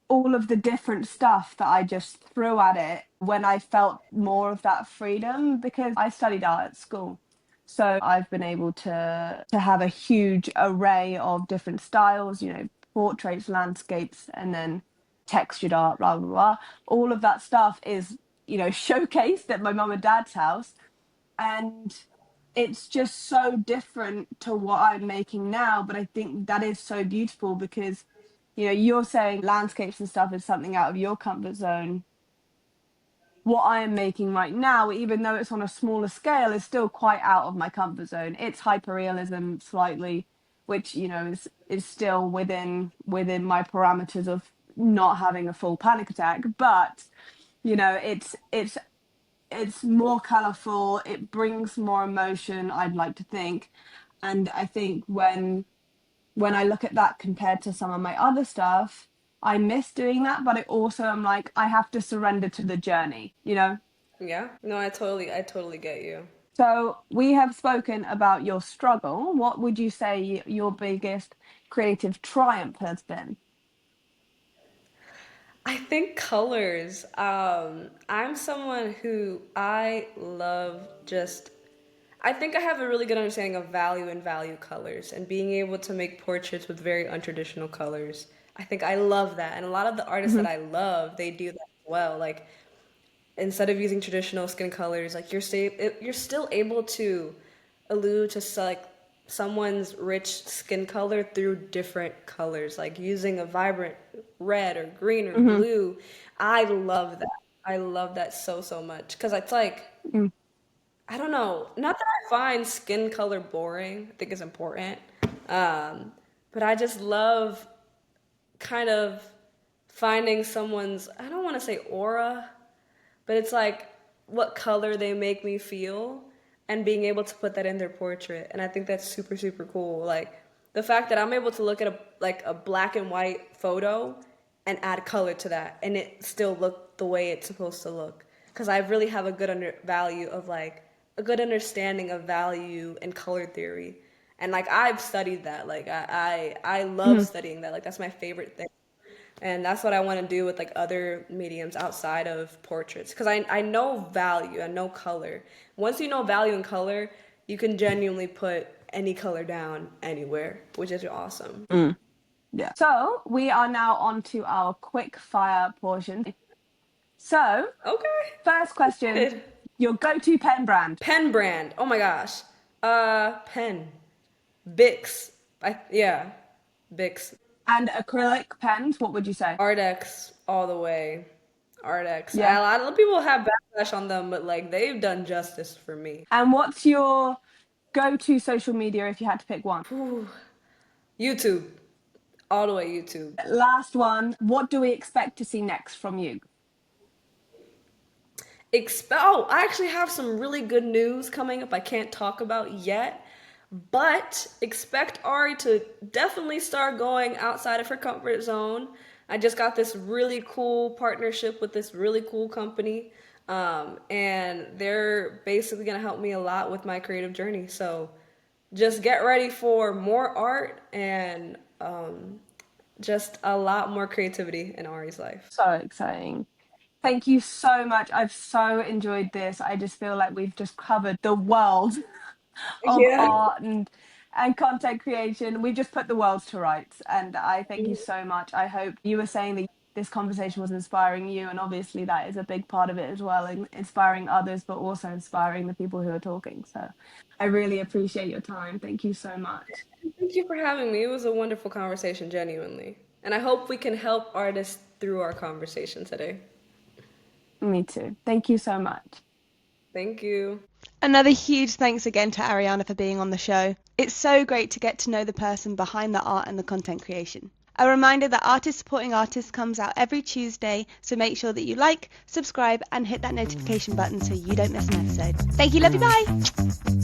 all of the different stuff that I just threw at it when I felt more of that freedom, because I studied art at school. So I've been able to have a huge array of different styles, you know, portraits, landscapes, and then textured art, blah, blah, blah. All of that stuff is, you know, showcased at my mum and dad's house. And it's just so different to what I'm making now. But I think that is so beautiful because, you know, you're saying landscapes and stuff is something out of your comfort zone. What I am making right now, even though it's on a smaller scale, is still quite out of my comfort zone. It's hyperrealism slightly, which, you know, is still within my parameters of not having a full panic attack. But, you know, it's more colorful, it brings more emotion, I'd like to think. And I think when I look at that compared to some of my other stuff, I miss doing that, but I also am like, I have to surrender to the journey, you know? Yeah. No, I totally get you. So we have spoken about your struggle. What would you say your biggest creative triumph has been? I think colors. I'm someone who I love just. I think I have a really good understanding of value and value colors and being able to make portraits with very untraditional colors. I think I love that. And a lot of the artists that Hmm. I love, they do that as well. Like instead of using traditional skin colors, like you're still able to allude to like someone's rich skin color through different colors, like using a vibrant red or green or Hmm. blue. I love that. I love that so much because it's like Mm. I don't know. Not that I find skin color boring. I think it's important. Um, but I just love kind of finding someone's, I don't want to say aura, but it's like what color they make me feel and being able to put that in their portrait. And I think that's super cool. Like the fact that I'm able to look at a black and white photo and add color to that and it still look the way it's supposed to look. Because I really have a good value of like a good understanding of value and color theory. And like I've studied that. Like I love Mhm. studying that. Like that's my favorite thing. And that's what I want to do with like other mediums outside of portraits because I know value, I know color. Once you know value and color, you can genuinely put any color down anywhere, which is awesome. Mm. Yeah. So we are now on to our quick fire portion. So, Okay, first question, excited. your go-to pen brand. Pen brand. Oh my gosh. Pen. Bix. Yeah, Bix. And acrylic pens, what would you say? Ardex all the way. Ardex. A Yeah. lot of people have backlash on them, but like they've done justice for me. And what's your go-to social media if you had to pick one? Whew. YouTube. All the way YouTube. Last one, what do we expect to see next from you? Oh, I actually have some really good news coming up I can't talk about yet. But expect Ari to definitely start going outside of her comfort zone. I just got this really cool partnership with this really cool company. And they're basically going to help me a lot with my creative journey. So just get ready for more art and just a lot more creativity in Ari's life. So exciting. Thank you so much. I've so enjoyed this. I just feel like we've just covered the world of Yeah. art and content creation. We just put the world to rights. And I thank you so much. I hope you were saying that this conversation was inspiring you. And obviously that is a big part of it as well, inspiring others, but also inspiring the people who are talking. So I really appreciate your time. Thank you so much. Thank you for having me. It was a wonderful conversation, genuinely. And I hope we can help artists through our conversation today. Me too. Thank you so much. Thank you. Another huge thanks again to Arianna for being on the show. It's so great to get to know the person behind the art and the content creation. A reminder that Artists Supporting Artists comes out every Tuesday, so make sure that you like, subscribe, and hit that notification button so you don't miss an episode. Thank you, love you, bye!